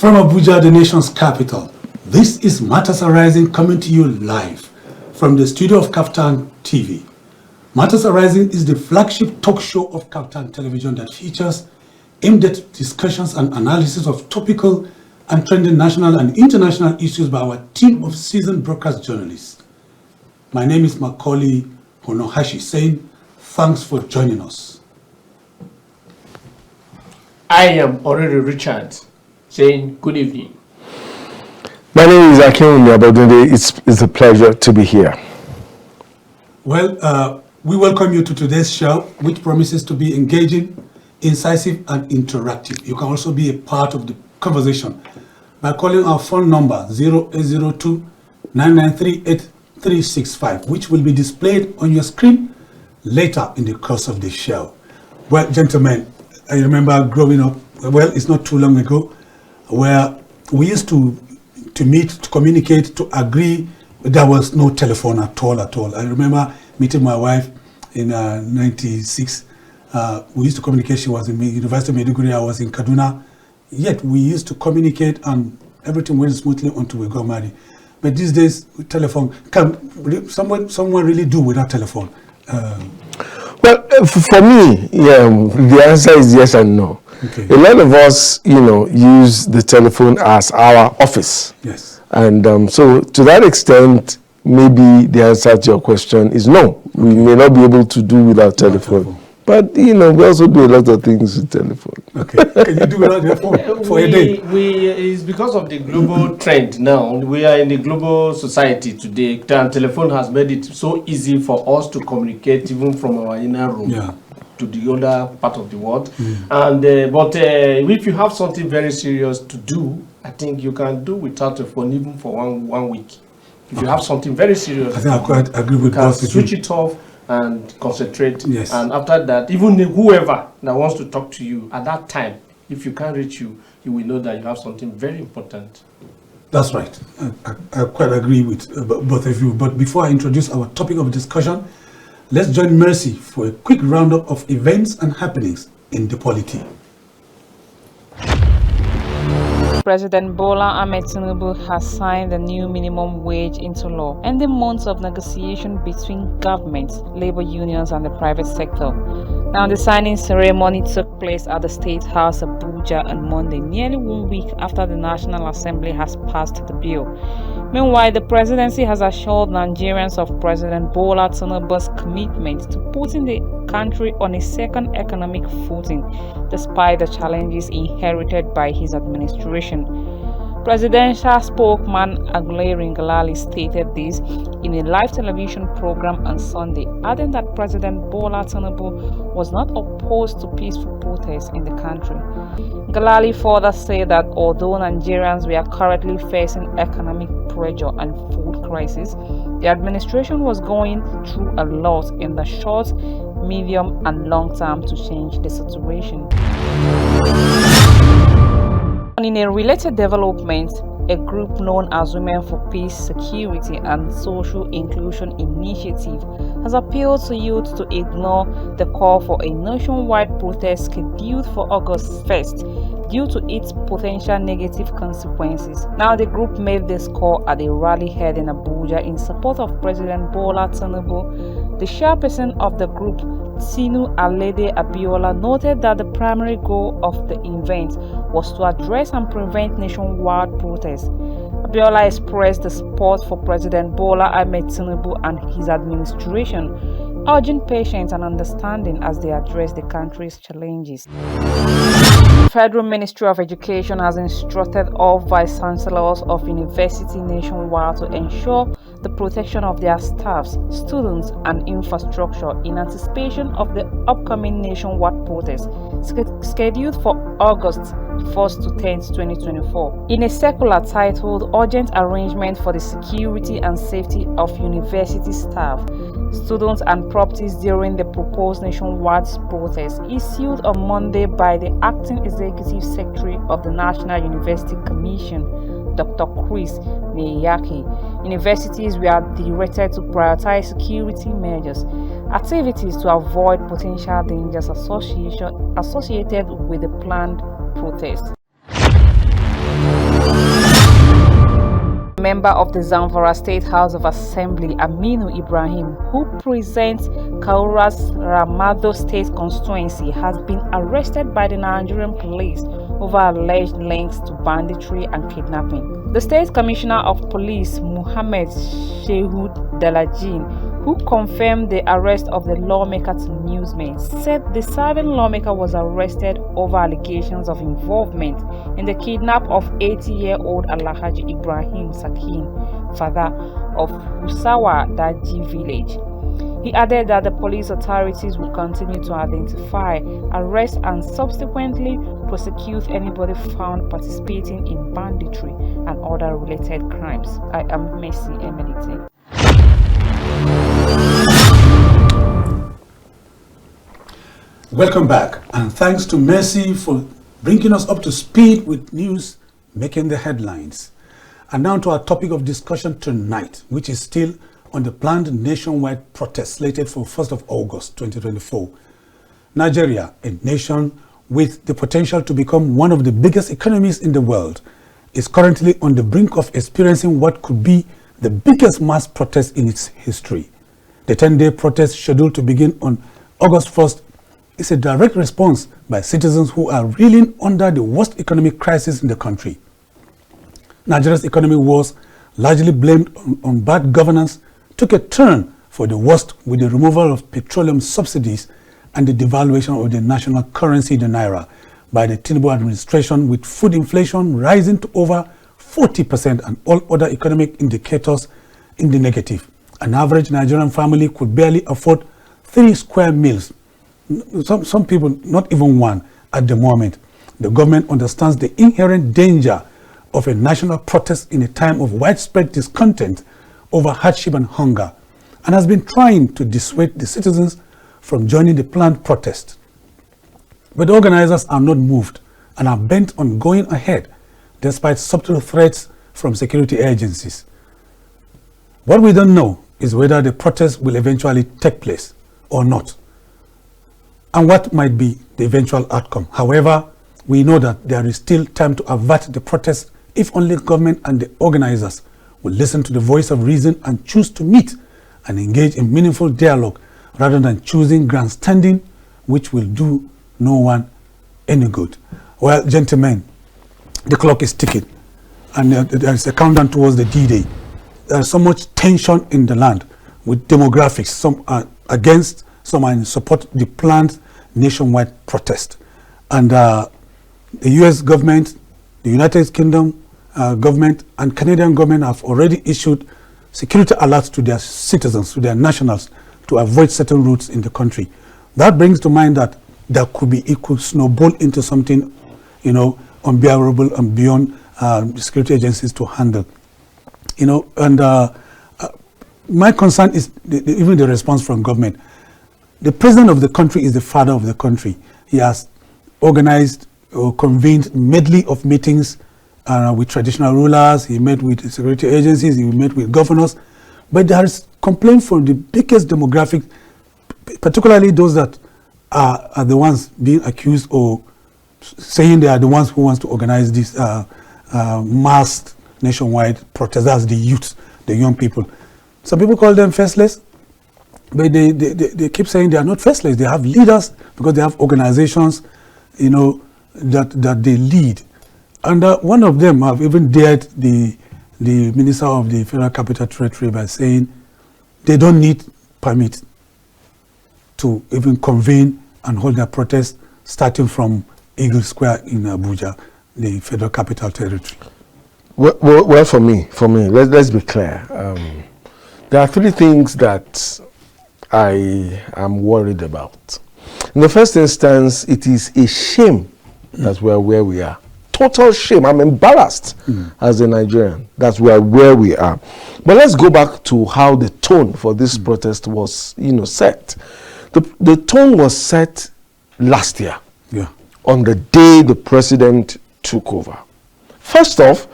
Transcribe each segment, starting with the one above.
From Abuja, the nation's capital, this is Matters Arising coming to you live from the studio of KAFTAN TV. Matters Arising is the flagship talk show of KAFTAN television that features in-depth discussions and analysis of topical and trending national and international issues by our team of seasoned broadcast journalists. My name is Macauley Hunohashi, saying thanks for joining us. I am Oriri Richard, saying good evening. My name is Akinwunmi Abodunde. It's a pleasure to be here. Well, we welcome you to today's show, which promises to be engaging, incisive, and interactive. You can also be a part of the conversation by calling our phone number 0802-993-8365, which will be displayed on your screen later in the course of the show. Well, gentlemen, I remember growing up, well, it's not too long ago, where we used to meet, to communicate, to agree. There was no telephone at all. I remember meeting my wife in 96. We used to communicate. She was in the University of Maiduguri, I was in Kaduna. Yet we used to communicate and everything went smoothly until we got married. But these days, telephone, can someone really do without telephone? Well, for me, the answer is yes and no. Okay. A lot of us, use the telephone as our office. Yes. And so to that extent, maybe the answer to your question is no. We may not be able to do without telephone. But, we also do a lot of things with telephone. Okay. Can you do without your phone for a day? It's because of the global trend now. We are in the global society today. And telephone has made it so easy for us to communicate even from our inner room to the other part of the world. And but if you have something very serious to do, I think you can do without a phone even for one week. If you have something very serious, I think I quite agree with both. Switch it off and concentrate. Yes. And after that, even whoever that wants to talk to you at that time, if you can't reach you, you will know that you have something very important. That's right. I quite agree with both of you. But before I introduce our topic of discussion, let's join Mercy for a quick roundup of events and happenings in the polity. President Bola Ahmed Tinubu has signed the new minimum wage into law, ending months of negotiation between government, labor unions, and the private sector. Now, the signing ceremony took place at the State House Abuja on Monday, nearly 1 week after the National Assembly has passed the bill. Meanwhile, the presidency has assured Nigerians of President Bola Tinubu's commitment to putting the country on a second economic footing, despite the challenges inherited by his administration. Presidential spokesman Aguleri Ngalali stated this in a live television program on Sunday, adding that President Bola Tinubu was not opposed to peaceful protests in the country. Ngalali further said that although Nigerians were currently facing economic pressure and food crisis, the administration was going through a lot in the short, medium, and long term to change the situation. In a related development, a group known as Women for Peace, Security and Social Inclusion Initiative has appealed to youth to ignore the call for a nationwide protest scheduled for August 1st due to its potential negative consequences. Now, the group made this call at a rally held in Abuja in support of President Bola Tinubu. The chairperson of the group, Sinu Alede Abiola, noted that the primary goal of the event was to address and prevent nationwide protests. Abiola expressed the support for President Bola Ahmed Tinubu and his administration, urging patience and understanding as they address the country's challenges. The Federal Ministry of Education has instructed all vice-chancellors of universities nationwide to ensure the protection of their staffs, students, and infrastructure in anticipation of the upcoming nationwide protest scheduled for August 1st to 10th, 2024. In a circular titled Urgent Arrangement for the Security and Safety of University Staff, Students and Properties during the proposed nationwide protest, issued on Monday by the Acting Executive Secretary of the National University Commission, Dr. Chris Neyaki. Universities were directed to prioritize security measures, activities to avoid potential dangers associated with the planned protest. member of the Zamfara State House of Assembly, Aminu Ibrahim, who presents Kaura's Ramado State constituency, has been arrested by the Nigerian police over alleged links to banditry and kidnapping. The State Commissioner of Police, Muhammad Shehu Dalajin, who confirmed the arrest of the lawmaker to newsmen, said the serving lawmaker was arrested over allegations of involvement in the kidnap of 80-year-old Alhaji Ibrahim Sakin, father of Usawa Daji village. He added that the police authorities will continue to identify, arrest, and subsequently prosecute anybody found participating in banditry and other related crimes. I am Mercy Emelite. Welcome back, and thanks to Mercy for bringing us up to speed with news making the headlines. And now to our topic of discussion tonight, which is still on the planned nationwide protest slated for 1st of August 2024. Nigeria, a nation with the potential to become one of the biggest economies in the world, is currently on the brink of experiencing what could be the biggest mass protest in its history. The 10-day protest, scheduled to begin on August 1st, is a direct response by citizens who are reeling under the worst economic crisis in the country. Nigeria's economy was largely blamed on bad governance, took a turn for the worst with the removal of petroleum subsidies and the devaluation of the national currency, the naira, by the Tinubu administration, with food inflation rising to over 40% and all other economic indicators in the negative. An average Nigerian family could barely afford 3 square meals. Some people, not even one at the moment. The government understands the inherent danger of a national protest in a time of widespread discontent over hardship and hunger, and has been trying to dissuade the citizens from joining the planned protest. But the organizers are not moved and are bent on going ahead despite subtle threats from security agencies. What we don't know is whether the protest will eventually take place or not, and what might be the eventual outcome. However, we know that there is still time to avert the protest if only government and the organizers will listen to the voice of reason and choose to meet and engage in meaningful dialogue rather than choosing grandstanding, which will do no one any good. Well, gentlemen, the clock is ticking, and there is a countdown towards the D-Day. There is so much tension in the land with demographics. Some are against, some are in support the planned nationwide protest. And the US government, the United Kingdom government, and Canadian government have already issued security alerts to their citizens, to their nationals, to avoid certain routes in the country. That brings to mind that there could be, it could snowball into something, unbearable and beyond security agencies to handle. And my concern is even the response from government. The president of the country is the father of the country. He has organized or convened medley of meetings with traditional rulers. He met with security agencies. He met with governors. But there is complaint from the biggest demographic, particularly those that are the ones being accused or saying they are the ones who wants to organize this mass nationwide protest. That's the youth, the young people. Some people call them faceless, but they keep saying they are not faceless. They have leaders because they have organizations, that they lead. And one of them have even dared the Minister of the Federal Capital Territory by saying they don't need permit to even convene and hold their protest, starting from Eagle Square in Abuja, the Federal Capital Territory. Well, for me, let's be clear. There are 3 things that I am worried about. In the first instance, it is a shame that we are where we are. Total shame. I'm embarrassed as a Nigerian that we are where we are. But let's go back to how the tone for this protest was, set. The tone was set last year, on the day the president took over. First off,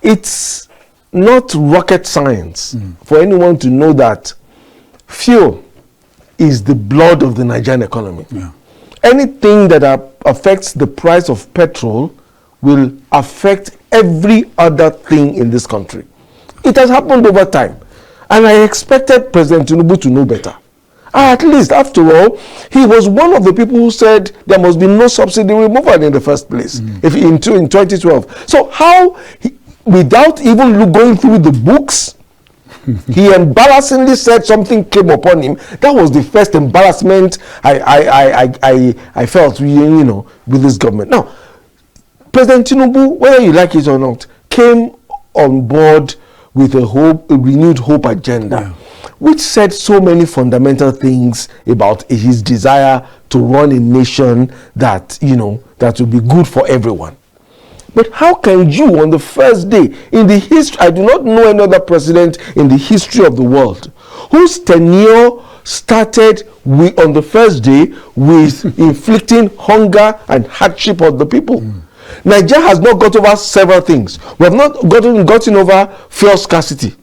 it's not rocket science for anyone to know that fuel is the blood of the Nigerian economy. Anything that affects the price of petrol will affect every other thing in this country. it has happened over time. And I expected President Tinubu to know better. At least, after all, he was one of the people who said there must be no subsidy removal in the first place, if in 2012. So how, without even going through the books, he embarrassingly said something came upon him. That was the first embarrassment I felt, you know, with this government. Now, President Tinubu, whether you like it or not, came on board with a renewed hope agenda, which said so many fundamental things about his desire to run a nation that, you know, that will be good for everyone. But how can you, on the first day in the history, I do not know any other president in the history of the world whose tenure started on the first day with inflicting hunger and hardship on the people? Nigeria has not got over several things. We have not gotten over fuel scarcity.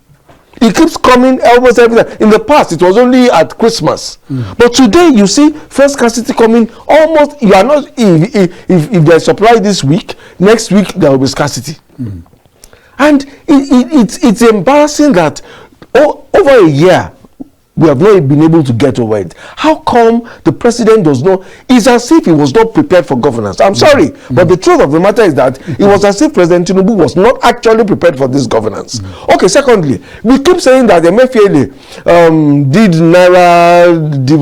It keeps coming almost every time. In the past, it was only at Christmas. But today, you see fuel scarcity coming almost. You are not, if there's supply this week, next week there will be scarcity. And it's embarrassing that over a year, we have not been able to get over it. How come the president does not? It's as if he was not prepared for governance. I'm sorry, but the truth of the matter is that it was as if President Tinubu was not actually prepared for this governance. Okay, secondly, we keep saying that the Emefiele did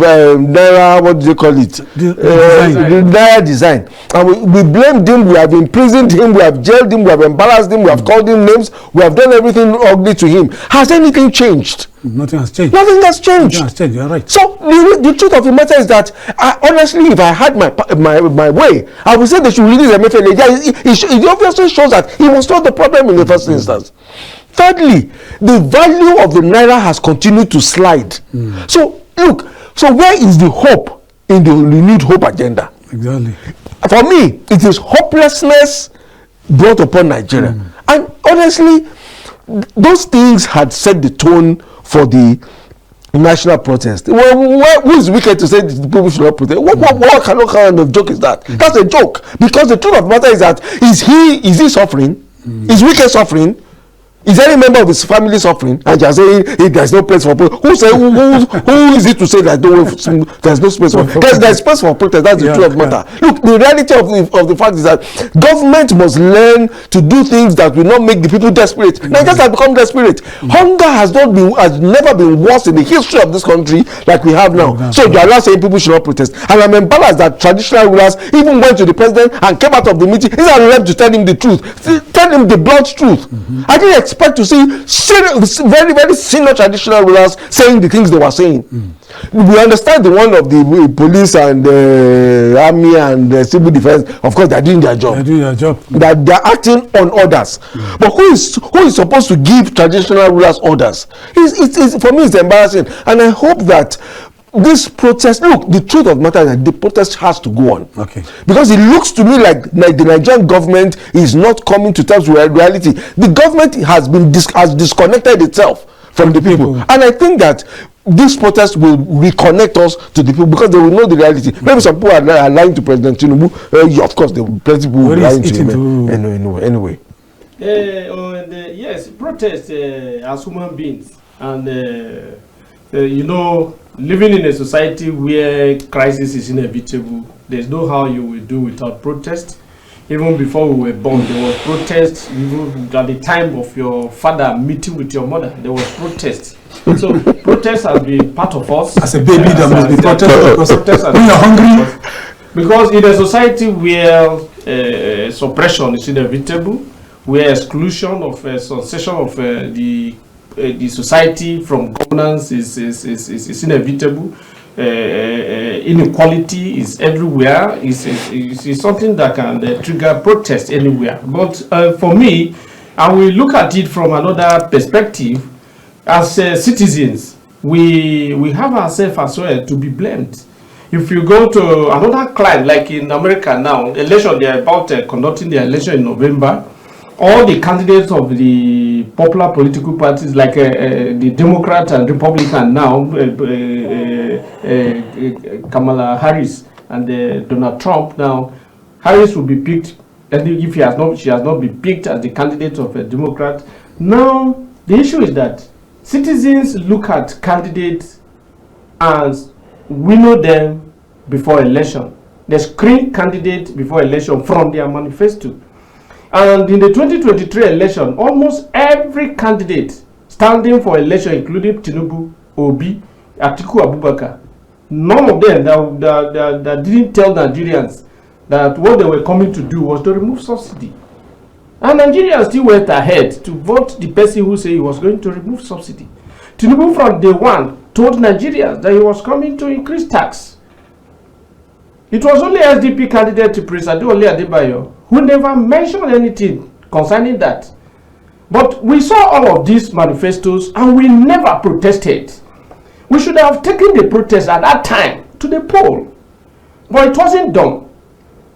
Naira, what do they call it? Naira design. And we blamed him, we have imprisoned him, we have jailed him, we have embarrassed him, we have called him names, we have done everything ugly to him. Has anything changed? Nothing has changed. Nothing has changed. Nothing has changed. You're right. So the truth of the matter is that honestly, if I had my way, I would say they should release Emefiele. It obviously shows that he was not the problem in the first instance. Thirdly, the value of the naira has continued to slide. So look, so where is the hope in the renewed hope agenda? Exactly. For me, it is hopelessness brought upon Nigeria. And honestly, those things had set the tone for the national protest. Well, who is wicked to say the people should not protest? What kind of joke is that? That's a joke. Because the truth of the matter is that is he suffering? Is Wike suffering? Is any member of his family suffering? And you are saying there's no place for protest. Who is it to say that there's no space for protest? There's space for protest. That's the truth of the matter. Look, the reality of the fact is that government must learn to do things that will not make the people desperate. Nigerians have become desperate. Hunger has never been worse in the history of this country like we have now. So you are now saying people should not protest. And I'm embarrassed that traditional rulers even went to the president and came out of the meeting. He's not left to tell him the truth. Tell him the blunt truth. I didn't expect to see very, very senior traditional rulers saying the things they were saying. We understand the one of the police and army and civil defense. Of course, they're doing their job. They're doing their job. That they're acting on orders. But who is supposed to give traditional rulers orders? For me, it's embarrassing. And I hope that this protest, look, the truth of the matter is that the protest has to go on. Okay. Because it looks to me like the Nigerian government is not coming to terms with reality. The government has disconnected itself from the people. And I think that this protest will reconnect us to the people because they will know the reality. Maybe some people are lying to President Tinubu. Of course, there will be plenty of people lying to him. Anyway. Yes, protest as human beings. And, you know, living in a society where crisis is inevitable, there's no how you will do without protest. Even before we were born, there was protest. Even at the time of your father meeting with your mother, there was protest. So protest has been part of us. As a baby, there must be protest. When you're hungry. Because in a society where suppression is inevitable, where exclusion of cessation of the society from governance is inevitable, inequality is everywhere, is something that can trigger protest anywhere. But for me, I will look at it from another perspective. As citizens, we have ourselves as well to be blamed. If you go to another clime, like in America now, election, they are about conducting the election in November. All the candidates of the popular political parties, like the Democrat and Republican now, Kamala Harris and Donald Trump now, Harris will be picked, and if she has not been picked as the candidate of a Democrat. Now, The issue is that citizens look at candidates and winnow them before election. They screen candidates before election from their manifesto. And in the 2023 election, almost every candidate standing for election, including Tinubu, Obi, Atiku Abubakar, none of them that didn't tell Nigerians that what they were coming to do was to remove subsidy. And Nigerians still went ahead to vote the person who said he was going to remove subsidy. Tinubu from day one told Nigerians that he was coming to increase tax. It was only SDP candidate to Prince Adeole Adebayo who never mentioned anything concerning that. But we saw all of these manifestos and we never protested. We should have taken the protest at that time to the poll. But it wasn't done.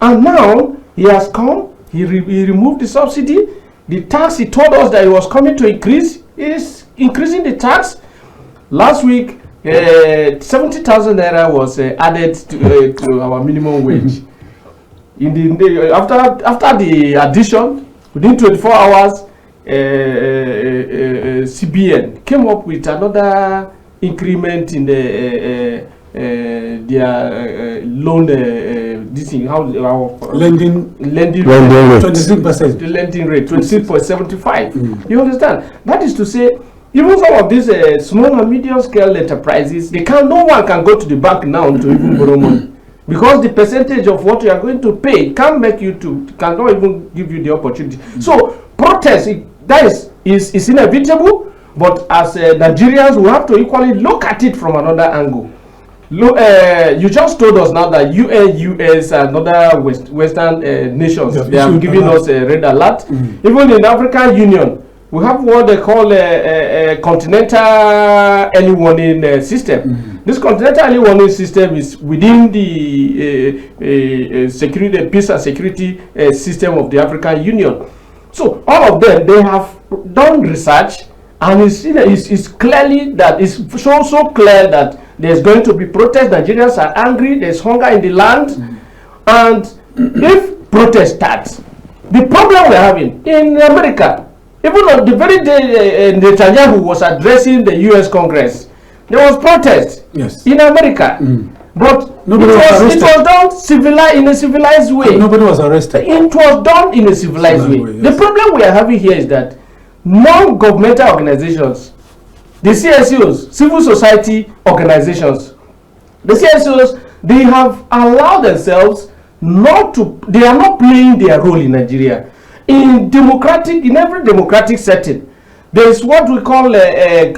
And now he has come. He removed the subsidy. The tax he told us that he was coming to increase is increasing the tax. Last week, 70,000 naira was added to our minimum wage. After the addition, within 24 hours, CBN came up with another increment in their loan this thing, lending rate 26%. the lending rate 26.75. You understand? That is to say, even some of these small and medium scale enterprises, no one can go to the bank now to even borrow money, because the percentage of what you are going to pay cannot even give you the opportunity. So protest, that is inevitable, but as Nigerians, we have to equally look at it from another angle. Look, you just told us now that US and other Western nations, they have given us a red alert. Even in the African Union, we have what they call a continental early warning system. This continental early warning system is within the security, peace and security system of the African Union. So all of them, they have done research, and it's clearly that it's so clear that there's going to be protests. Nigerians are angry. There's hunger in the land, and if protest starts, the problem we're having in America, even on the very day Netanyahu was addressing the U.S. Congress, there was protest in America, but it was done in a civilized way. Nobody was arrested. It was done in a civilized way. The problem we are having here is that non-governmental organizations, the CSOs, civil society organizations, the CSOs, they have allowed themselves they are not playing their role in Nigeria. In every democratic setting, there is what we call a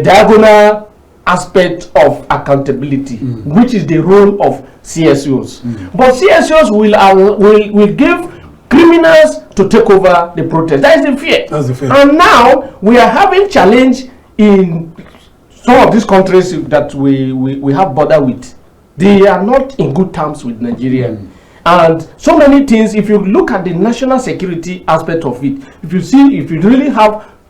diagonal aspect of accountability, which is the role of CSOs. But CSOs will give criminals to take over the protest. That is the fear. That's the fear. And now we are having challenge in some of these countries that we have border with. They are not in good terms with Nigeria. And so many things, if you look at the national security aspect of it, if you really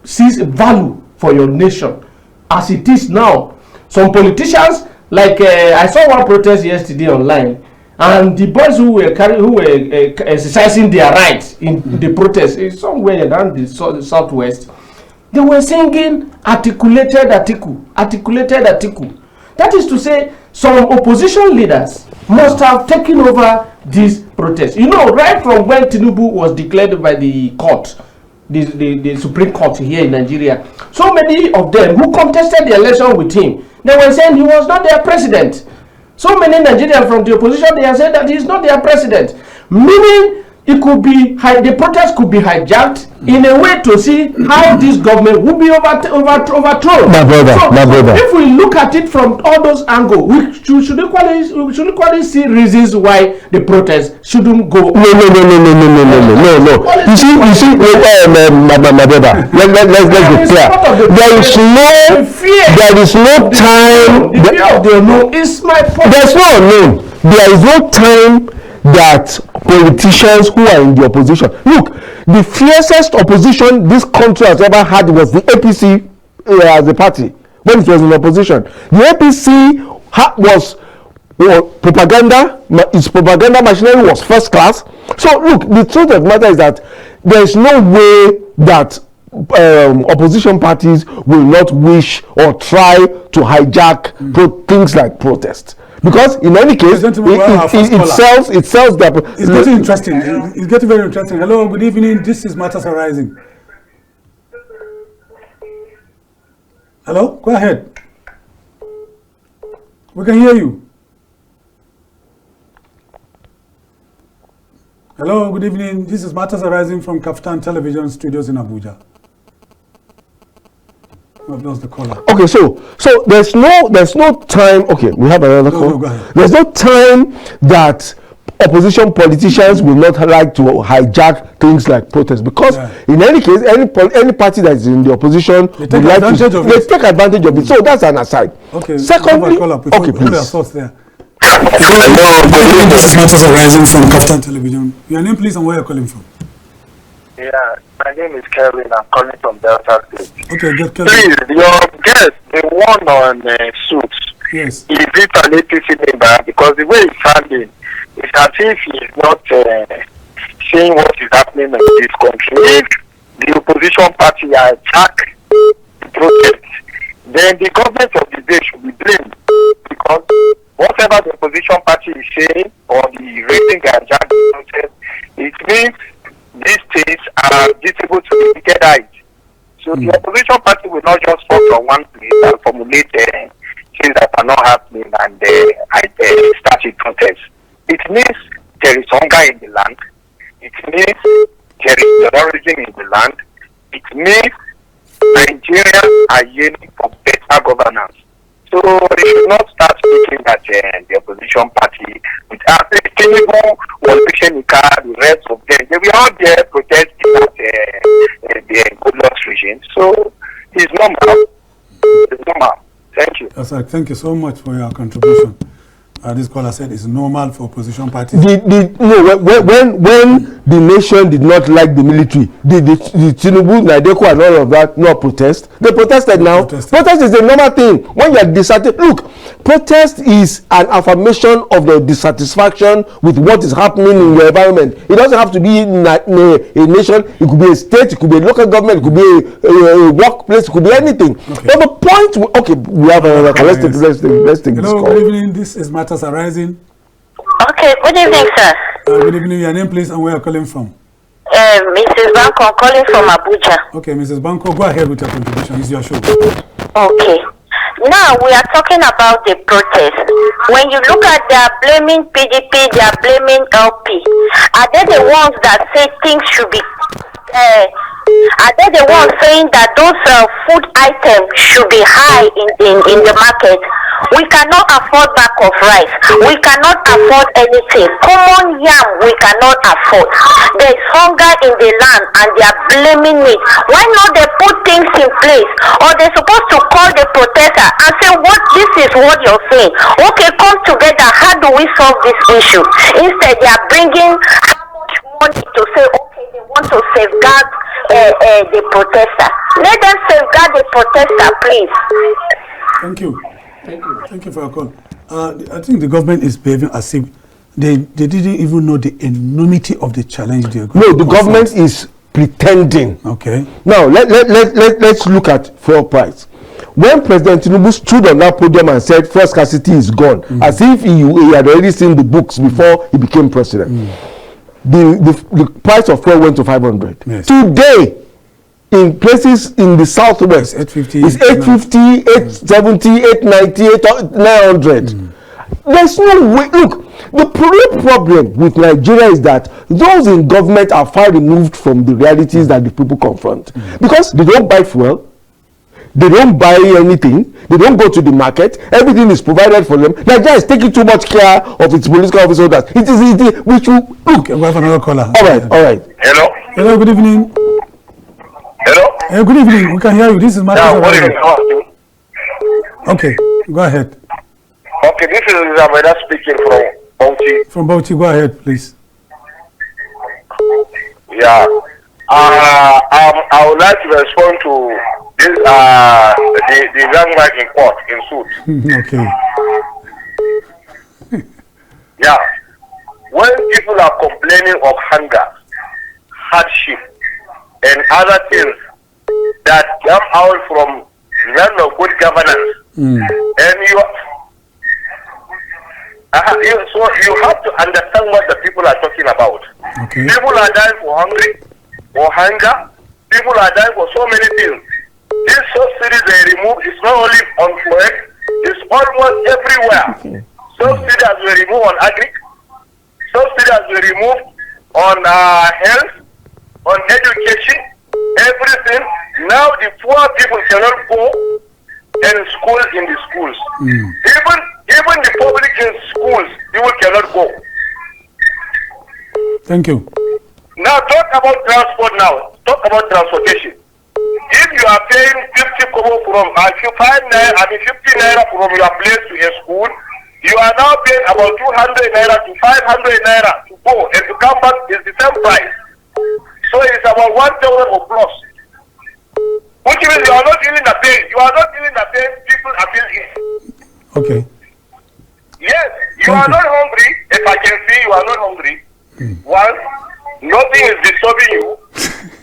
sees a value for your nation as it is now, some politicians, like I saw one protest yesterday online, and the boys who were exercising their rights in the protest somewhere around the southwest, they were singing articulated Atiku. That is to say, some opposition leaders must have taken over this protest. You know, right from when Tinubu was declared by the court, the Supreme Court here in Nigeria, so many of them who contested the election with him, they were saying he was not their president. So many Nigerians from the opposition, they have said that he is not their president, meaning it could be the protest could be hijacked in a way to see how this government will be overthrown. My brother. If we look at it from all those angles, we should equally see reasons why the protest shouldn't go. No. You see, my brother. Let's be clear. There is no time. The fear of the unknown is my point. There's no unknown. There is no time that politicians who are in the opposition. Look, the fiercest opposition this country has ever had was the APC as a party when it was in opposition. The APC was propaganda. Its propaganda machinery was first class. So look, the truth of the matter is that there is no way that opposition parties will not wish or try to hijack things like protest. Because in any case, it sells that. It's getting interesting. It's getting very interesting. Hello, good evening. This is Matters Arising. Hello, go ahead. We can hear you. Hello, good evening. This is Matters Arising from KAFTAN Television Studios in Abuja. I've lost the caller. Okay, so there's no time. Okay, we have another call. No, go ahead. There's no time that opposition politicians will not like to hijack things like protests, because in any case, any party that is in the opposition they take advantage of it. So that's an aside. Okay. Secondly, please. Hello, good evening. This is Matters Arising from KAFTAN Television. Your name, please, and where you're calling from. Yeah, my name is Kevin. I'm calling from Delta State. Okay, get Kevin. Please, your guest, the one on suits. Yes. Is it an APC member? Because the way he's standing, it's as if he's not seeing what is happening in this country. If the opposition party attack the protest, then the government of the day should be blamed, because whatever the opposition party is saying or the raising and jack the protest, it means these things are visible to the naked eye. So the opposition party will not just fall from one place and formulate things that are not happening and start a protest. It means there is hunger in the land. It means there is terrorism in the land. It means Nigerians are yearning for better governance. So they should not start speaking that the opposition party, with Akinwunmi, the rest of them, they were all there protesting at the Goodluck's regime. So it's normal. It's normal. Thank you. That's right. Thank you so much for your contribution. This caller said it's normal for opposition parties. When the nation did not like the military, the Tinubu, Nadeko, and all of that not protest. They protested now. Protest is a normal thing. When you are dissatisfied, look, protest is an affirmation of the dissatisfaction with what is happening in your environment. It doesn't have to be in a nation. It could be a state. It could be a local government. It could be a workplace. It could be anything. Okay. But the point, we have another call. Let's take this call. Good evening. This is Matters Arising. Okay, good evening, sir. Good evening. Your name, please, and where you're calling from. Mrs. Banko, calling from Abuja. Okay, Mrs. Banko, go ahead with your contribution. It's your show. Okay. Now we are talking about the protest. When you look at they are blaming PDP, they are blaming LP. Are they the ones that say things should be? Are they the ones saying that those food items should be high in the market? We cannot afford bag of rice. We cannot afford anything. Common yam we cannot afford. There is hunger in the land and they are blaming it. Why not they put things in place? Or they're supposed to call the protester and say, what this is what you're saying. Okay, come together. How do we solve this issue? Instead, they are bringing how much money to say, okay, they want to safeguard the protester. Let them safeguard the protester, please. Thank you. Thank you for your call. I think the government is behaving as if they didn't even know the enormity of the challenge they are going to No, the government is pretending. Okay. Now, let's look at fuel price. When President Tinubu stood on that podium and said fuel scarcity is gone, as if he had already seen the books before he became president, the price of fuel went to 500. Yes. Today, in places in the southwest, it's 850, 870, 890, 900. There's no way. Look, the real problem with Nigeria is that those in government are far removed from the realities that the people confront. Because they don't buy fuel, they don't buy anything, they don't go to the market, everything is provided for them. Nigeria is taking too much care of its political office holders. We should look. We have another caller. All right. Hello, good evening. Hello? Good evening. We can hear you. This is Matters Arising. Okay, go ahead. Okay, this is Zameda speaking from Bauchi. From Bauchi, go ahead, please. Yeah. I would like to respond to this, the young man in court in suit. Okay. Yeah. When people are complaining of hunger, hardship, and other things that come out from good governance. And so you have to understand what the people are talking about. Okay. People are dying for hunger. People are dying for so many things. These subsidies they remove is not only on food, it's almost everywhere. Okay. Subsidies were removed on agri. Subsidies were removed on health, on education, everything. Now the poor people cannot go and school in the schools. Even the public in schools, people cannot go. Thank you. Now talk about transport now. Talk about transportation. If you are paying 50 kobo from 50 naira from your place to a school, you are now paying about 200 naira to 500 naira to go and to come back is the same price. So it's about 1,000 or plus. Which means you are not feeling the pain. You are not feeling the pain people are feeling. Okay. Yes, you are not hungry. If I can see you are not hungry. One, nothing is disturbing you.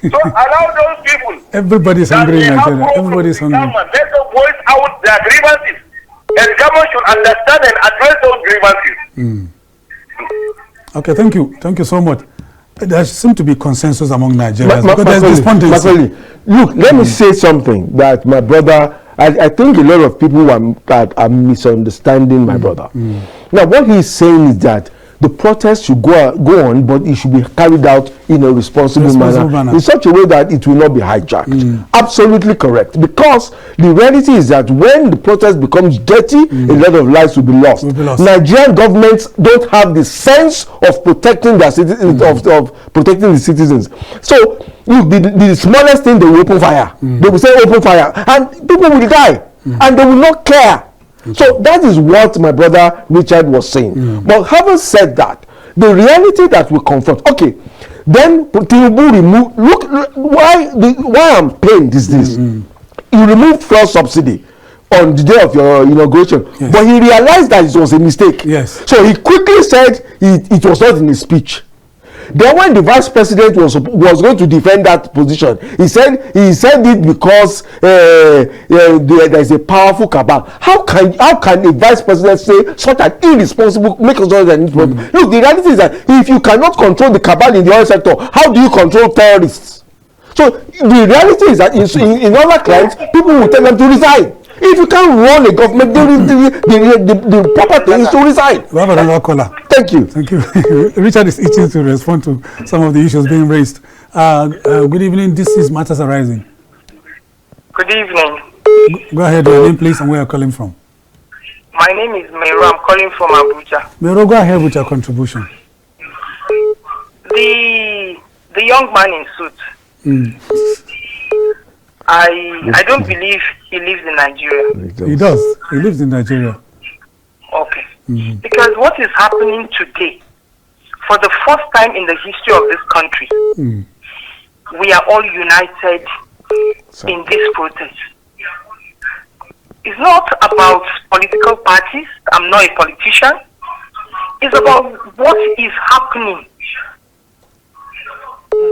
So allow those people. Everybody's hungry in Nigeria. Everybody's hungry. Let them voice out their grievances. And government should understand and address those grievances. Okay, thank you. Thank you so much. There seems to be consensus among Nigerians. Because there's despondency. Look, let me say something that my brother, I think a lot of people are misunderstanding my brother. Now, what he's saying is that the protest should go on, but it should be carried out in a responsible manner, in such a way that it will not be hijacked. Absolutely correct. Because the reality is that when the protest becomes dirty, a lot of lives will be lost. Nigerian governments don't have the sense of protecting their citizens, of protecting the citizens. So, look, the smallest thing, they will open fire. They will say open fire, and people will die, and they will not care. So that is what my brother Richard was saying. But having said that, the reality that we confront, okay, then Tinubu remove, look why I'm pained is this. He removed fuel subsidy on the day of your inauguration, but he realized that it was a mistake. Yes. So he quickly said it was not in his speech. Then when the vice president was going to defend that position, he said it because there is a powerful cabal. How can a vice president say such an irresponsible, make us Look, the reality is that if you cannot control the cabal in the oil sector, how do you control terrorists? So the reality is that in other clients, people will tell them to resign. If you can't run a government, the proper thing is to resign. We have another caller. Thank you. Thank you. Richard is itching to respond to some of the issues being raised. Good evening. This is Matters Arising. Good evening. Go ahead. Your name, please, and where you're calling from. My name is Mero. I'm calling from Abuja. Mero, go ahead with your contribution. The young man in suit. I don't believe he lives in Nigeria. He does. He lives in Nigeria. Okay. Because what is happening today, for the first time in the history of this country, we are all united in this protest. It's not about political parties. I'm not a politician. It's about what is happening.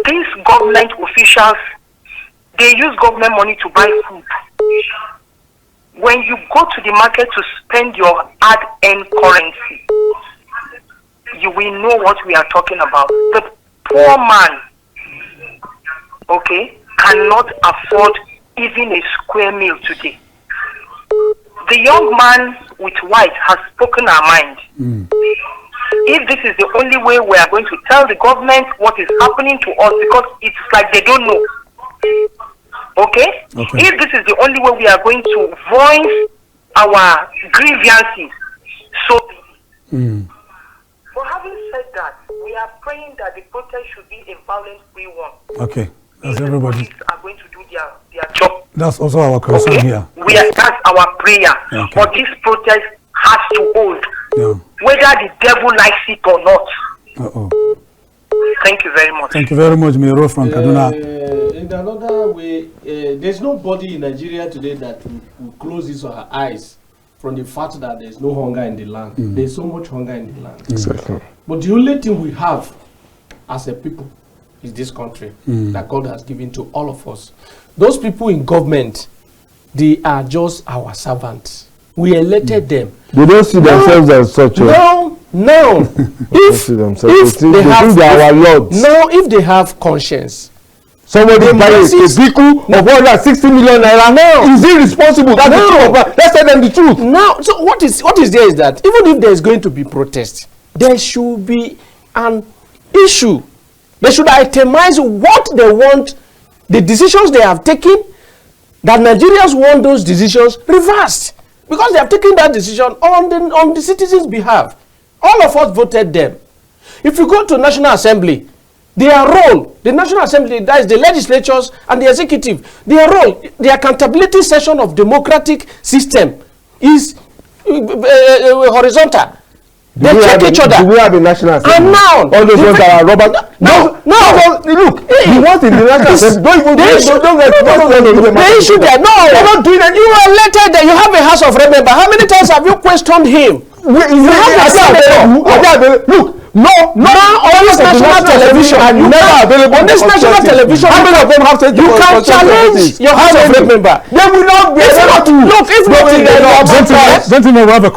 These government officials, they use government money to buy food. When you go to the market to spend your hard-earned currency, you will know what we are talking about. The poor man, okay, cannot afford even a square meal today. The young man with white has spoken our mind. If this is the only way we are going to tell the government what is happening to us, because it's like they don't know. Okay? If this is the only way we are going to voice our grievances, so. But having said that, we are praying that the protest should be a violence-free one. Okay, that's everybody. The police are going to do their job. That's also our concern here. That's our prayer. But this protest has to hold, whether the devil likes it or not. Thank you very much. Thank you very much, Mero from Kaduna. In another way, there's nobody in Nigeria today that will close his or her eyes from the fact that there's no hunger in the land. There's so much hunger in the land. Exactly. But the only thing we have as a people is this country that God has given to all of us. Those people in government, they are just our servants. We elected them. They don't see themselves as such. No. If they have conscience, somebody buy a vehicle of 160 million naira. No, is irresponsible. That's the truth. Let's tell them the truth. Now, so what is there is that even if there is going to be protest, there should be an issue. They should itemize what they want, the decisions they have taken, that Nigerians want those decisions reversed. Because they have taken that decision on the citizens' behalf. All of us voted them. If you go to National Assembly, their role, the National Assembly, that is the legislatures and the executive, their role, the accountability session of democratic system is horizontal. They check each other. Do we have a National Assembly? And now, all those ones that are Robert. No. Look, you want in the National Assembly. They issue that. No, they're not doing that. You are elected there. You have a House of Rep member. How many times have you questioned him? Look. No, on this national television, you never available. On this national television, how many of them have said you can challenge your House of Rep member? They will not be able to. Look, if not in the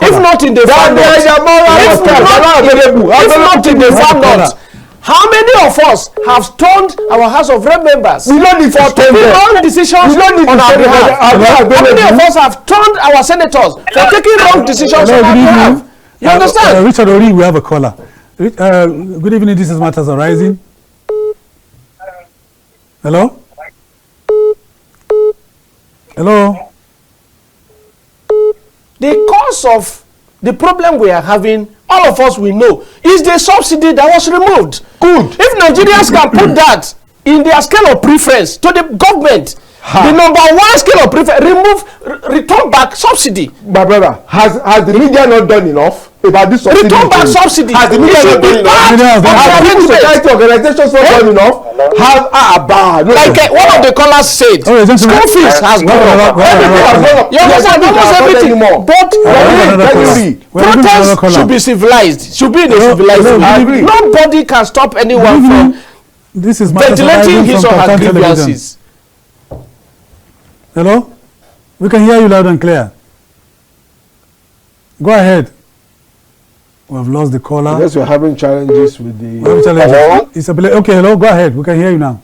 if not in the how many of us have turned our House of Rep members we don't need for taking wrong decisions on our behalf? How many of us have turned our senators for taking wrong decisions on our behalf? You understand? Richard Oriri, we have a caller. Good evening, this is Matters Arising. Hello? Hello? The cause of the problem we are having, all of us we know, is the subsidy that was removed. Good. If Nigerians can put that in their scale of preference to the government, the number one scale of preference, return back subsidy. My brother, has the media not done enough about this subsidy? Return back subsidy. Has the media not done enough? Has civil society organizations not done enough? Like one of the callers said, school fees has gone up. You understand? Almost everything. But protest should be civilized. Should be in a civilized way. Nobody can stop anyone from ventilating his or her grievances. Hello? We can hear you loud and clear. Go ahead. We have lost the caller. Yes, we're having challenges with the... Hello? Okay, hello, go ahead. We can hear you now.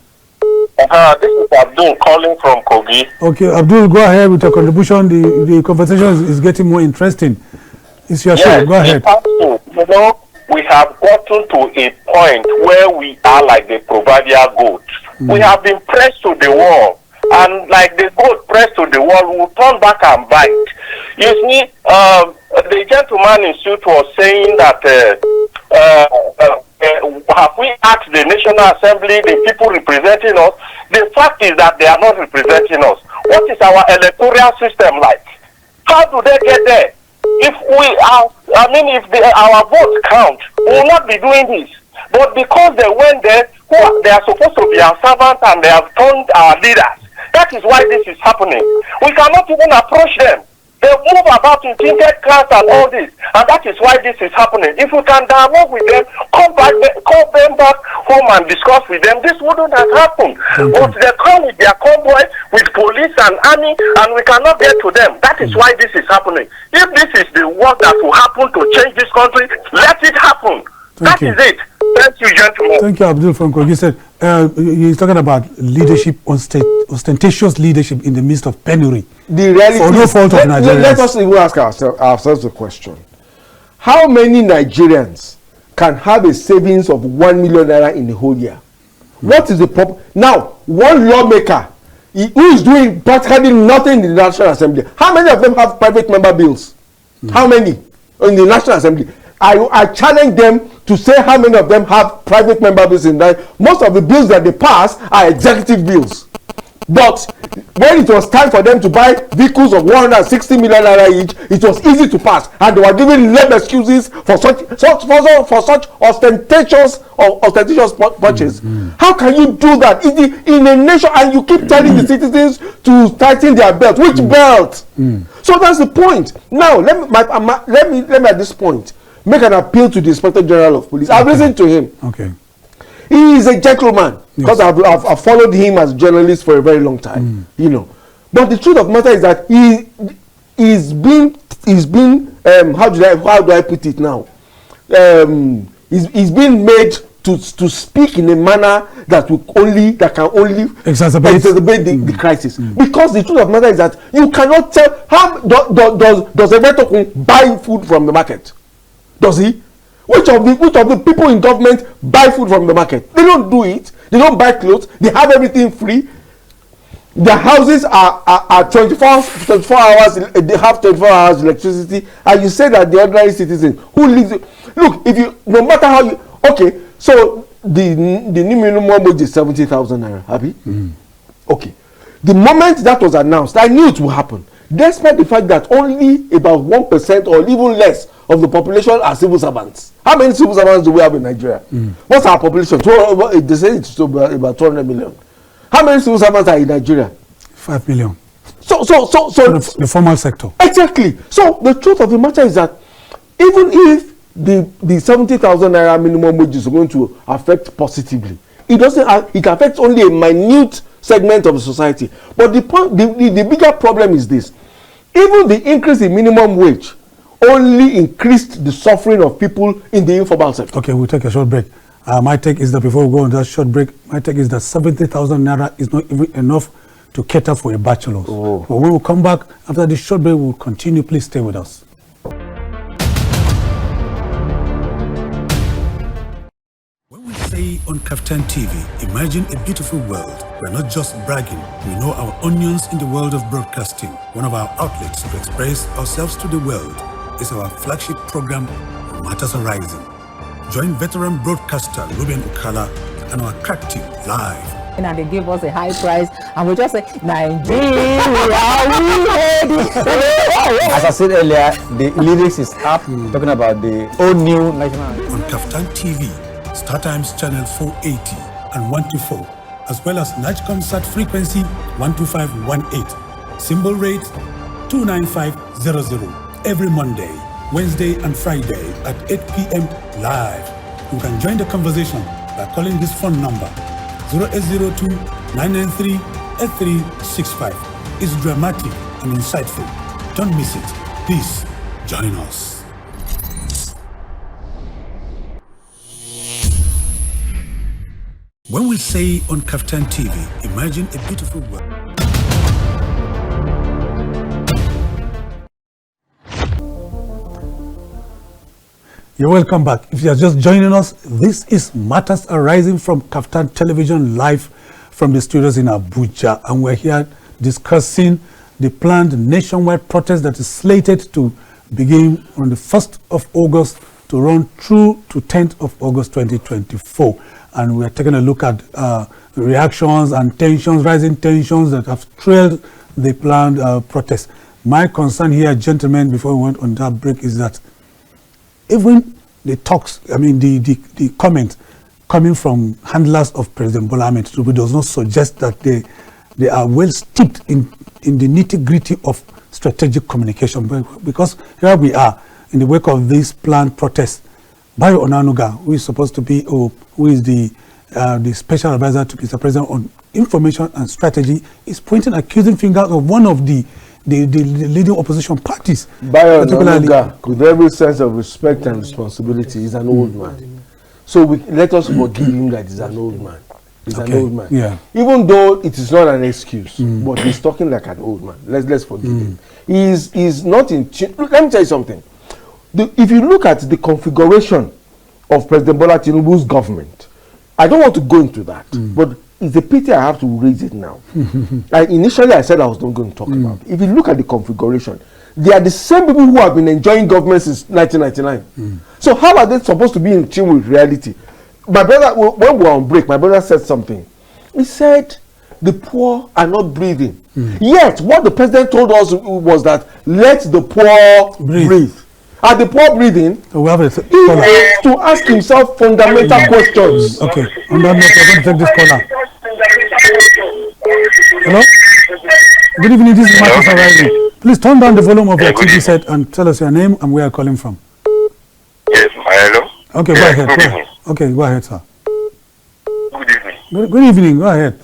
This is Abdul calling from Kogi. Okay, Abdul, go ahead with your contribution. The conversation is getting more interesting. It's your show. Go ahead. You know, we have gotten to a point where we are like the proverbial goat. We have been pressed to the wall. And like the goat pressed to the wall, will turn back and bite. You see, the gentleman in suit was saying that have we asked the National Assembly, the people representing us? The fact is that they are not representing us. What is our electoral system like? How do they get there? If we are, if our votes count, we will not be doing this. But because they went there, they are supposed to be our servants and they have turned our leaders. That is why this is happening. We cannot even approach them. They move about in tinted cars and all this, and that is why this is happening. If we can dialogue with them, call them back home and discuss with them, this wouldn't have happened. But they come with their convoy, with police and army, and we cannot get to them. That is why this is happening. If this is the work that will happen to change this country, let it happen. That is it. Thank you, gentlemen. Thank you, Abdul from Kogi. Said he's talking about leadership, ostentatious leadership in the midst of penury. The reality for no fault of Nigerians. Let us even ask ourselves the question: how many Nigerians can have a savings of 1 million naira in a whole year? What is the problem? Now, one lawmaker who is doing practically nothing in the National Assembly. How many of them have private member bills? How many in the National Assembly? I challenge them to say how many of them have private member bills in that. Most of the bills that they pass are executive bills. But when it was time for them to buy vehicles of 160 million naira each, it was easy to pass, and they were giving lame excuses for such ostentatious purchase. How can you do that in a nation and you keep telling the citizens to tighten their belt? Which belt? So that's the point. Now let me at this point make an appeal to the Inspector General of Police. I've listened to him. Okay. He is a gentleman, because I've followed him as a journalist for a very long time, you know. But the truth of the matter is that he's been how do I put it now? He's been made to speak in a manner that can only exacerbate the crisis. Because the truth of the matter is that you cannot tell how does a Vetokun buy food from the market? Does he? Which of the people in government buy food from the market? They don't do it. They don't buy clothes. They have everything free. Their houses are 24 hours. They have 24 hours electricity. And you say that the ordinary citizen who lives, look, if you, no matter how you, okay, so the new minimum wage is 70,000 naira. Happy? Okay. The moment that was announced, I knew it would happen. Despite the fact that only about 1% or even less of the population are civil servants. How many civil servants do we have in Nigeria? What's our population? They say it's about 200 million. How many civil servants are in Nigeria? 5 million. So the formal sector. Exactly. So the truth of the matter is that even if the 70,000 naira minimum wage is going to affect positively, it affects only a minute segment of the society. But the bigger problem is this: even the increase in minimum wage only increased the suffering of people in the informal sector. Okay, we'll take a short break. My take is that before we go on that short break, my take is that 70,000 naira is not even enough to cater for a bachelor's. But when we come back after this short break, we'll continue. Please stay with us. When we say on KAFTAN TV, imagine a beautiful world. We're not just bragging. We know our onions in the world of broadcasting. One of our outlets to express ourselves to the world is our flagship program, Matters Arising. Join veteran broadcaster Ruben Ukala and our crack team live. And they gave us a high price, and we just say, Nigeria, we ready? As I said earlier, the lyrics is up, talking about the old new national. On KAFTAN TV, Startimes channel 480 and 124, as well as NIGCOMSAT frequency 12518, symbol rate 29500, every Monday, Wednesday and Friday at 8 p.m. live. You can join the conversation by calling this phone number 0802-993-8365. It's dramatic and insightful. Don't miss it. Please join us. When we say on KAFTAN TV, imagine a beautiful world. You're welcome back. If you are just joining us, this is Matters Arising from KAFTAN Television, live from the studios in Abuja, and we're here discussing the planned nationwide protest that is slated to begin on the 1st of August to run through to 10th of August 2024. And we're taking a look at reactions and tensions, rising tensions that have trailed the planned protest. My concern here, gentlemen, before we went on that break, is that even the talks, I mean, the comment coming from handlers of President Bola Ahmed Tinubu does not suggest that they are well steeped in the nitty-gritty of strategic communication. Because here we are in the wake of this planned protest. Bayo Onanuga, who is supposed to be, who is the special advisor to Mr. President on information and strategy, is pointing accusing fingers of one of the leading opposition parties. Bayo Onanuga, with every sense of respect and responsibility, is an old man. So let us forgive him that he's an old man. He's an old man. Yeah. Even though it is not an excuse, but he's talking like an old man. Let's forgive him. He's not in. Let me tell you something. If you look at the configuration of President Bola Tinubu's government, I don't want to go into that, but it's a pity I have to raise it now. Initially, I said I was not going to talk about it. If you look at the configuration, they are the same people who have been enjoying government since 1999. So how are they supposed to be in tune with reality? My brother, when we were on break, my brother said something. He said, the poor are not breathing. Yet, what the president told us was that let the poor breathe. Are the poor breathing? So we have he needs to ask himself fundamental questions. Okay, on that note, we're going to take this caller. Hello? Good evening, this is Matters Arising. Please turn down the volume of your TV set and tell us your name and where you're calling from. Yes, hello. Okay, go ahead. Okay, go ahead, sir. Good evening. Go ahead.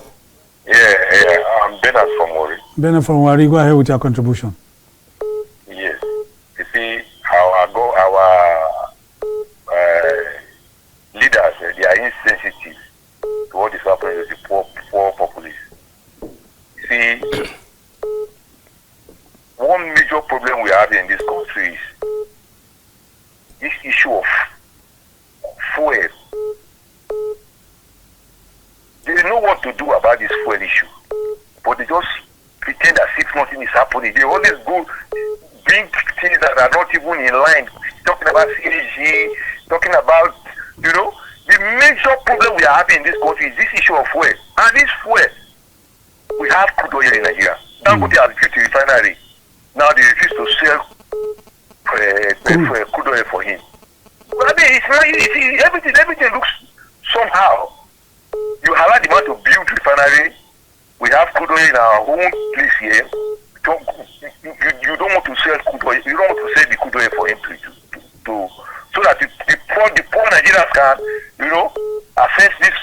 Yeah. I'm Bernard from Oriri. Bernard from Oriri, go ahead with your contribution. Yes. You see, our leaders, they are insensitive to what is happening with the poor populace. You see, one major problem we have in this country is this issue of fuel. They know what to do about this fuel issue, but they just pretend as if nothing is happening. They always go bring things that are not even in line, talking about CAG, talking about, the major problem we are having in this country is this issue of fuel. And this fuel, we have crude oil in Nigeria. Dangote has built a refinery. Now they refuse to sell crude oil for him. But I mean, it's not, everything looks somehow. You allow the man to build refinery. We have crude oil in our own place here. You don't want to sell crude oil. You don't want to sell the crude oil for him to so that the poor Nigerians can, access this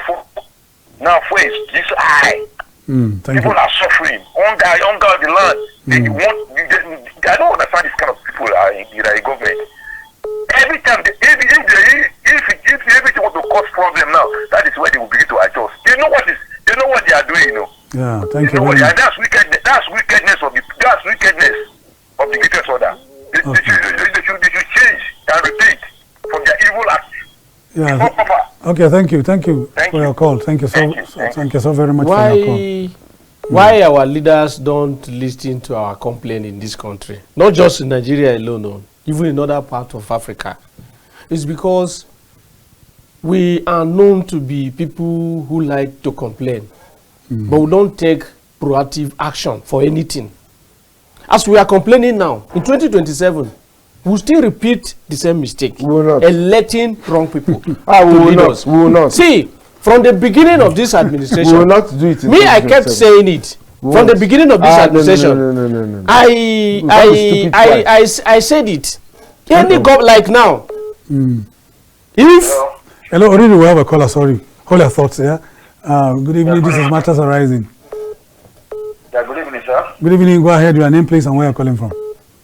food. Now food is this high. People are suffering. Hunger of the land. I don't understand this kind of people in the government. Every time, if everything want to cause problem now, that is where they will begin to adjust. They know what they are doing, Yeah, thank you very much. And that's wickedness. That's wickedness of the greatest order. They should change and repeat from their evil acts. Yeah. Okay, thank you for your call. Thank you so very much for your call. Why our leaders don't listen to our complaint in this country, not just in Nigeria alone, even in other parts of Africa? It's because we are known to be people who like to complain, but we don't take proactive action for anything. As we are complaining now, in 2027, we'll still repeat the same mistake, electing wrong people. We will not. See, from the beginning of this administration, we will not do it. I kept saying it. From the beginning of this administration, no. I said it. Any like now, if hello, Oriri, we have a caller. Sorry, hold your thoughts. Yeah. Good evening. This is Matters Arising. Yeah, good evening, sir. Good evening. Go ahead. Your name, please, and where you're calling from.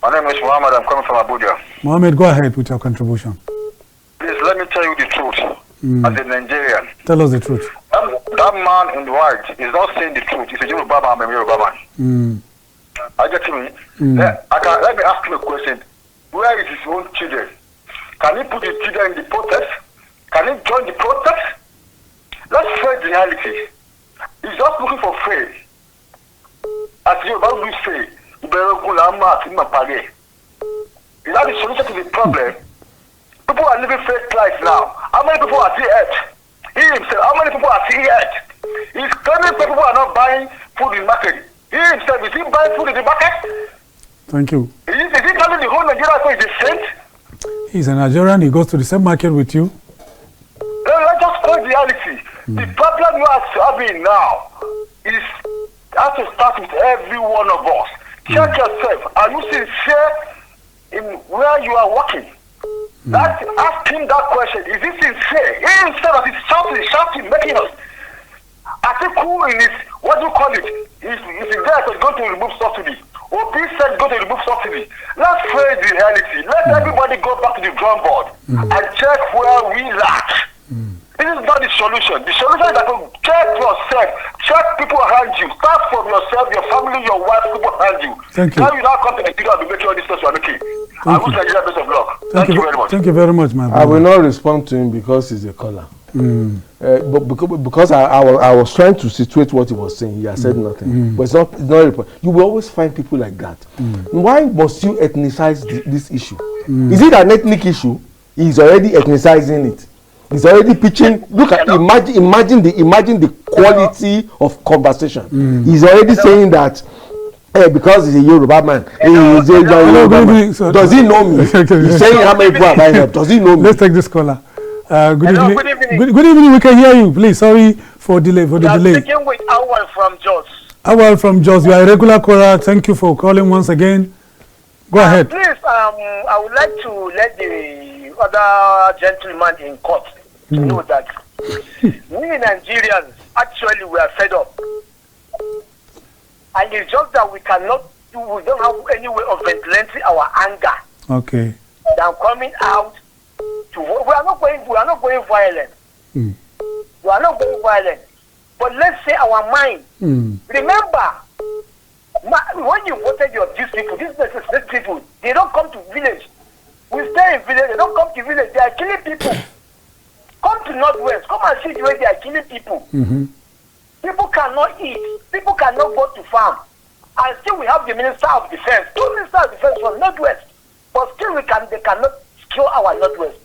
My name is Muhammad. I'm coming from Abuja. Mohammed, go ahead with your contribution. Please let me tell you the truth. As a Nigerian, tell us the truth. That man in white is not saying the truth. He's a Yoruba man. I'm a Yoruba man. I get me. Let me ask him a question. Where is his own children? Can he put his children in the protest? Can he join the protest? Let's face the reality. He's just looking for faith. As Yoruba will say, is that the solution to the problem? People are living fake life now. How many people are still earth? He himself, how many people are still earth? He's claiming people are not buying food in the market. He himself, is he buying food in the market? Thank you. Is he telling the whole Nigeria so he's a saint? He's a Nigerian, he goes to the same market with you. Let's just face reality. The problem you are having now is has to start with every one of us. Check yourself. Are you sincere in where you are working? Ask him that question. Is he sincere? He instead of his shouting, making us. I think who in his, what do you call it? Is there to go to remove subsidy? Or he said go to remove subsidy. Let's face the reality. Let everybody go back to the drawing board and check where we lack. This is not the solution. The solution is that you check yourself. Check people around you. Start from yourself, your family, your wife, people around you. Thank you. Now you now come to Nigeria and be making all this stuff you are making. I wish Nigeria best of luck. Thank you very much. Thank you very much, my brother. I will not respond to him because he's a caller. But because I was trying to situate what he was saying, he has said nothing. But it's not you will always find people like that. Why must you ethnicize this issue? Is it an ethnic issue? He's already ethnicizing it. He's already pitching. Look at imagine the quality of conversation. He's already saying that because he's a Yoruba man. Does he know me? He's saying how many people are buying up. Does he know me? Let's take this caller. Good evening. Good evening. We can hear you. Please, sorry for delay. I'm speaking with Awal from Jos. Awal from Jos. You are a regular caller. Thank you for calling once again. Go ahead. Please, I would like to let the other gentleman in court to know that We Nigerians, actually, we are fed up. And it's just that we don't have any way of ventilating our anger. Okay. Than coming out to vote. We are not going violent. We are not going violent. But let's say our mind. Remember, when you voted these people, they don't come to village. We stay in village, they don't come to village, they are killing people. Come to Northwest, come and see the way they are killing people. People cannot eat, people cannot go to farm. And still we have the Minister of Defense, 2 Ministers of Defense from Northwest. But still they cannot secure our Northwest.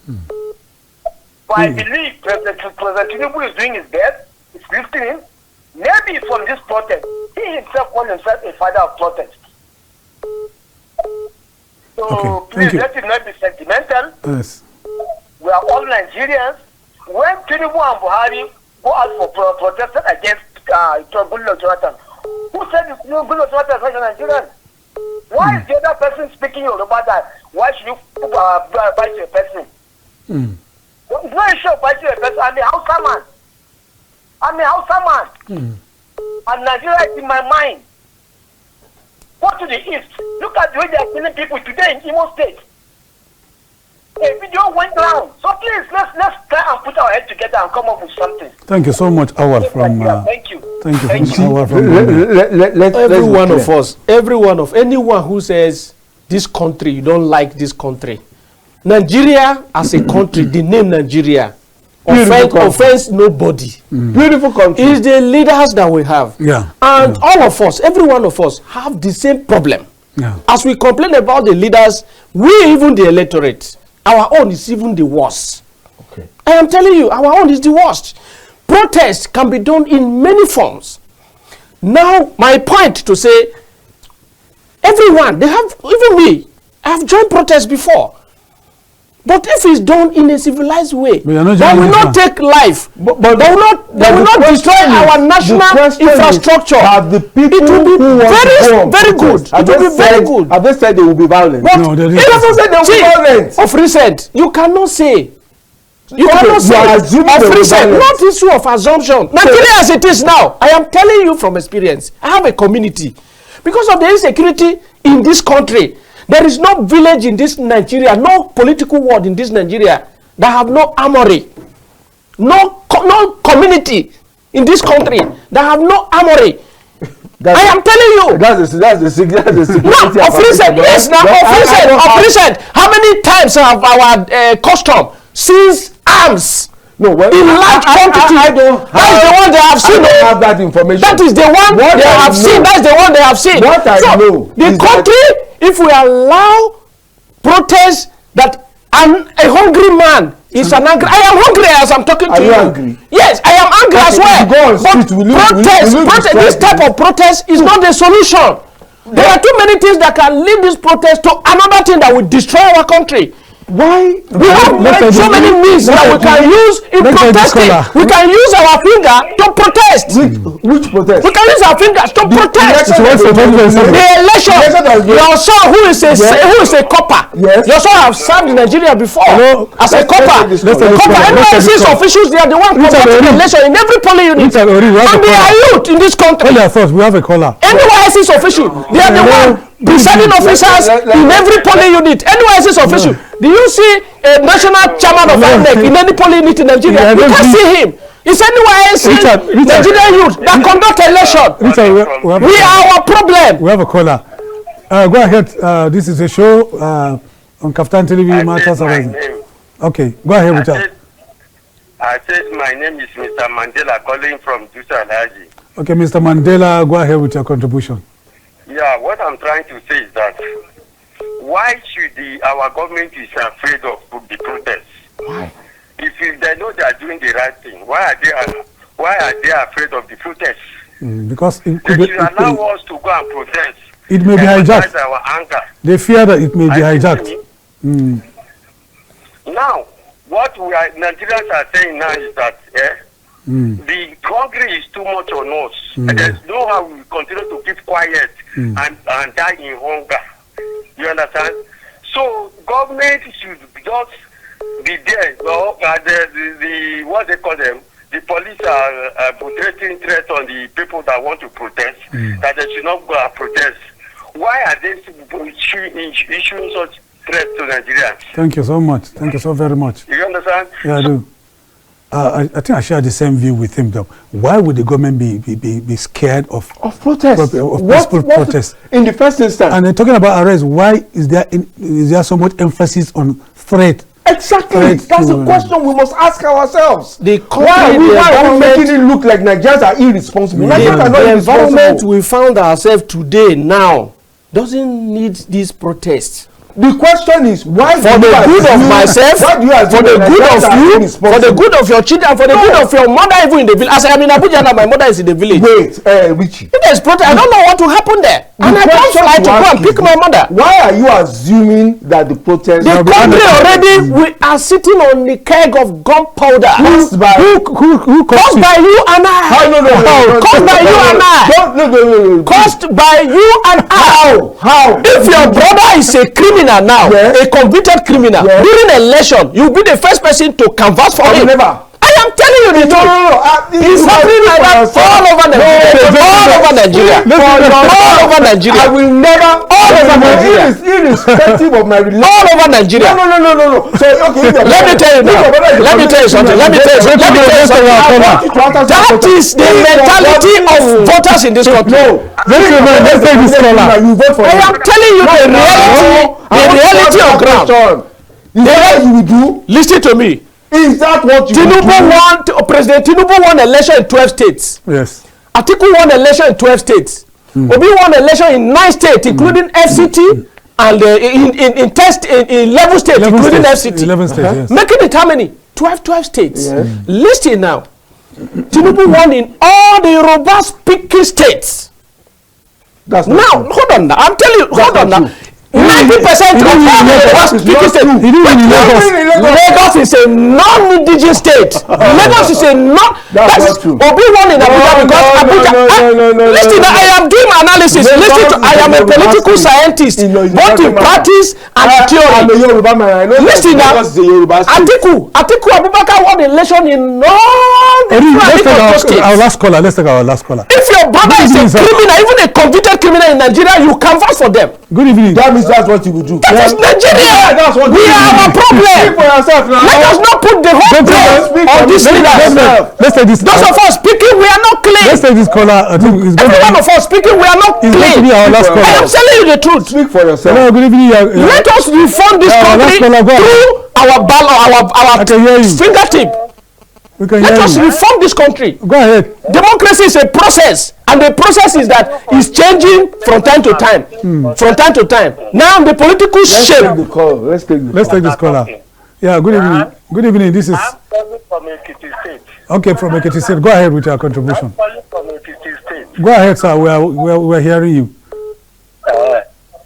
But I believe President Tinubu is doing his best, he's listening. Maybe from this protest, he himself called himself a father of protest. So please let it not be sentimental. Yes. We are all Nigerians. When Tinubu and Buhari go out for protesting against Goodluck Jonathan, who said Goodluck Jonathan is not a Nigerian? Why is the other person speaking Yoruba that? Why should you bite a person? It's not a issue of biting a person. I'm a Hausa man. And Nigeria is in my mind. Go to the east. Look at the way they are killing people today in Imo State. A video went down. So please, let's try and put our head together and come up with something. Thank you so much, Awal from. Thank you. Thank you. Awal from. Anyone who says this country, you don't like this country. Nigeria as a country, the name Nigeria, offense nobody. Beautiful country. It's the leaders that we have. And all of us, every one of us, have the same problem. As we complain about the leaders, even the electorate, our own is even the worst. I am telling you, our own is the worst. Protest can be done in many forms. Now, my point to say, everyone, they have, even me, I have joined protests before. But if it's done in a civilized way, that will not take life. But they will not destroy our national infrastructure. It will be very good. It will be very good. Have they said they will be violent? No, they haven't said they will be violent. Of recent, you cannot say. You cannot say. Of recent, not issue of assumption. Nigeria as it is now, I am telling you from experience. I have a community. Because of the insecurity in this country, there is no village in this Nigeria, no political ward in this Nigeria that have no armory. No community in this country that have no armory. I am telling you. That's the security. No, of recent, yes, now of recent. How many times have our custom seized arms? No, well, in large quantity. That is the one they have seen. I don't have that information. That is the one they have seen. That's the one they have seen. What I know. The country, if we allow protests that a hungry man is an angry. I am hungry as I'm talking to you. Angry? Yes, I am angry as well. But this type of protest is not the solution. There are too many things that can lead this protest to another thing that will destroy our country. Why? We have so many means that we can use in protesting. We can use our finger to protest. Which protest? We can use our fingers to protest. The election. Your son who is a copper. Yes. Your son have served in Nigeria before as a copper. NYSC's officials, they are the ones conducting the election in every polling unit. And they are youth in this country. We have a caller. NYSC's officials, they are the ones presiding officers in every polling unit. NYSC's official. Do you see a national chairman of INEC in any polling unit in Nigeria? You can't see him. It's NYSC Nigerian youth that conduct election. We are our problem. We have a caller. Go ahead. This is a show on KAFTAN TV Matters Arising. Okay, go ahead, Richard. I said my name is Mr. Mandela calling from DTAH. Okay, Mr. Mandela, go ahead with your contribution. Yeah, what I'm trying to say is that why should our government is afraid of the protests? Why? If they know they are doing the right thing, why are they afraid of the protests? Because they should allow us to go and protest. It may be hijacked. Our anger. They fear that it may be hijacked. Now, what Nigerians are saying now is that the hungry is too much on us. And there's no how we continue to keep quiet and die in hunger. You understand? So government should just be there. No, the what they call them, the police are portraying threats on the people that want to protest, that they should not go and protest. Why are they issuing such threats to Nigerians? Thank you so much. Thank you so very much. You understand? Yeah, I do. I think I share the same view with him, though. Why would the government be scared of protest? Peaceful protest? In the first instance. And talking about arrest, why is there so much emphasis on threat? Exactly. That's the question we must ask ourselves. Why are we making it look like Nigerians are irresponsible? The environment we found ourselves today now doesn't need these protests. The question is why for the good of myself, for the good of you, for the good of your children, for the good of your mother, even in the village. As I am in Abuja now, my mother is in the village. Wait, Richie. If there's protest, I don't know what will happen there. And I can't fly to go and pick my mother. Why are you assuming that the protest? The country already, we are sitting on the keg of gunpowder. Who caused by you and I? Caused by you and I. Caused by you and I. How? If your brother is a criminal now, a convicted criminal, during election, you'll be the first person to canvass for him. I am telling you the truth. It's happening like that all over Nigeria. All over Nigeria. All over Nigeria. I will never. All over Nigeria. Irrespective of my religion. All over Nigeria. No. So okay. Let me tell you now. Let me tell you something. Let me tell you something. That is the mentality of voters in this country. No. I am telling you the reality of ground. Is that what you will do? Listen to me. Is that what you do? President Tinubu won election in 12 states. Yes. Atiku won election in 12 states. Obi won election in 9 states, including FCT, and in 11 states, including FCT. 11 states, yes. Making it how many? 12 states. Yes. Listen now. Tinubu won in all the Yoruba speaking states. That's now, hold on now. I'm telling you, hold on now. 90% of all the speaking states. Lagos is a non-indigenous state. Lagos is a non. That's Obi won in Abuja because Abuja. Listen, I am doing analysis. Listen, I am a political scientist, both in practice and theory. Listen now, Atiku Abubakar won the election in non-indigenous our last caller. Let's take our last caller. If your brother is a criminal, even a convicted criminal in Nigeria, you can vote for them. Good evening. That's what you will do. That is Nigeria. That's what we are our problem. Speak for yourself now. Let us not put the whole blame on this leader. Let's take this. Those of us speaking, we are not clean. Let's take this caller. I think it's every one of us speaking, we are not clean. Going to be our last caller. I am telling you the truth. Speak for yourself. Hello, good evening. Let us reform this country through our fingertip. Let us reform this country. Go ahead. Democracy is a process, and the process is that it's changing from time to time. From time to time. Now the political shape. Let's take this caller. Yeah. Good evening. Good evening. This is. I'm calling from Ekiti State. Okay, from Ekiti State. Go ahead with your contribution. I'm calling from Ekiti State. Go ahead, sir. We are hearing you.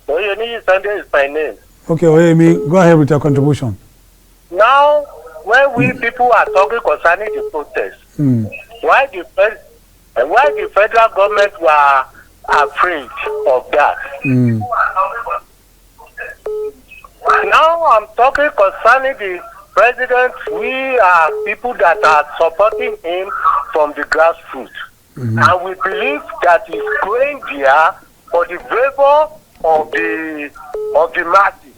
Oyemi Sunday is my name. Okay, Oyemi, go ahead with your contribution. Now, when we people are talking concerning the protest, why the federal government were afraid of that? Now I'm talking concerning the president. We are people that are supporting him from the grassroots, and we believe that he's going there for the favor of the masses.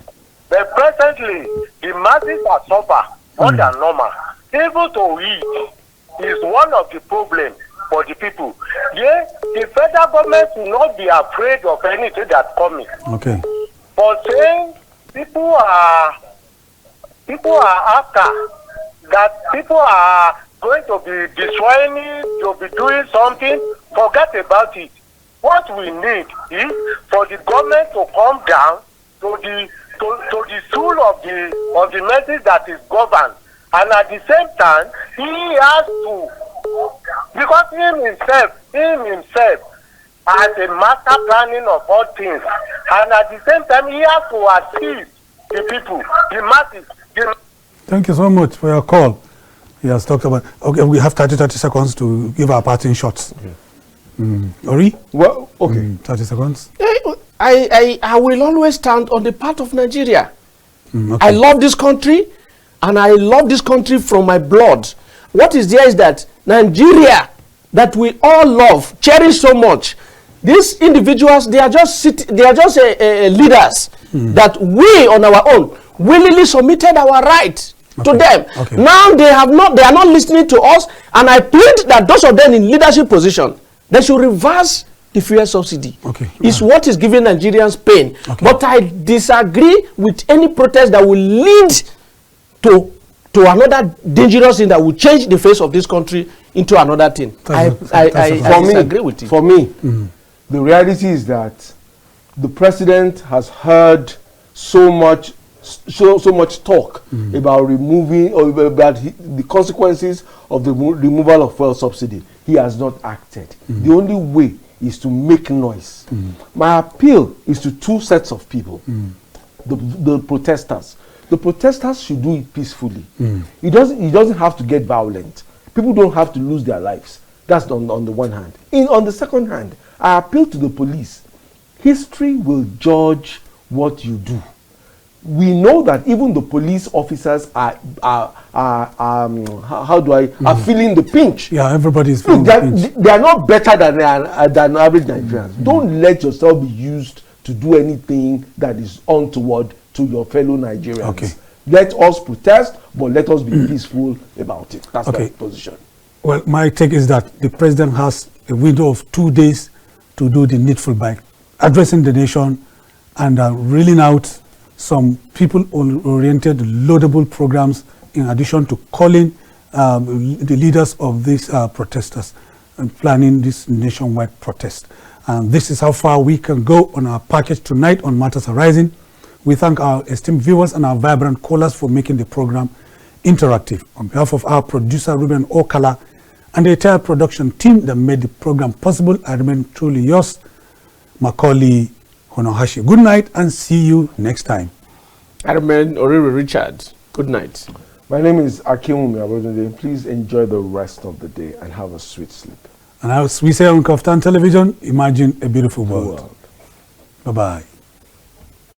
But presently, the masses are suffer more than normal. Able to eat is one of the problems for the people. Yeah, the federal government will not be afraid of anything that's coming. Okay. For saying people are after that, people are going to be destroying it, to be doing something. Forget about it. What we need is for the government to come down to the soul of the message that is governed, and at the same time he has to, because him himself has a master planning of all things, and at the same time he has to assist the people, the masses. Thank you so much for your call. He has talked about. Okay, we have 30 seconds to give our parting shots. Ori? Well, okay. 30 seconds. I will always stand on the part of Nigeria. Okay. I love this country. and I love this country from my blood. What is there is that Nigeria, that we all love, cherish so much, these individuals, they are just leaders that we on our own willingly submitted our right to them. Now they are not listening to us, and I plead that those of them in leadership position, they should reverse the fuel subsidy. It's what is giving Nigerians pain. But I disagree with any protest that will lead to another dangerous thing that will change the face of this country into another thing. I disagree with it. For me, the reality is that the president has heard so much talk about removing or about the consequences of the removal of fuel subsidy. He has not acted. The only way is to make noise. My appeal is to two sets of people, the protesters. The protesters should do it peacefully. It doesn't have to get violent. People don't have to lose their lives. That's on the one hand. On the second hand, I appeal to the police. History will judge what you do. We know that even the police officers are feeling the pinch. Yeah, everybody's feeling the pinch. They are not better than average Nigerians. Don't let yourself be used to do anything that is untoward to your fellow Nigerians. Let us protest, but let us be peaceful about it. That's my position. Well, my take is that the president has a window of 2 days to do the needful by addressing the nation and reeling out some people-oriented, laudable programs in addition to calling the leaders of these protesters and planning this nationwide protest. And this is how far we can go on our package tonight on Matters Arising. We thank our esteemed viewers and our vibrant callers for making the program interactive. On behalf of our producer, Ruben Okala, and the entire production team that made the program possible, I remain truly yours, Macauley Hunohashi. Good night and see you next time. I remain Oriri Richard. Good night. My name is Akinwunmi Abodunde. Please enjoy the rest of the day and have a sweet sleep. And as we say on KAFTAN television, imagine a beautiful world. Bye-bye.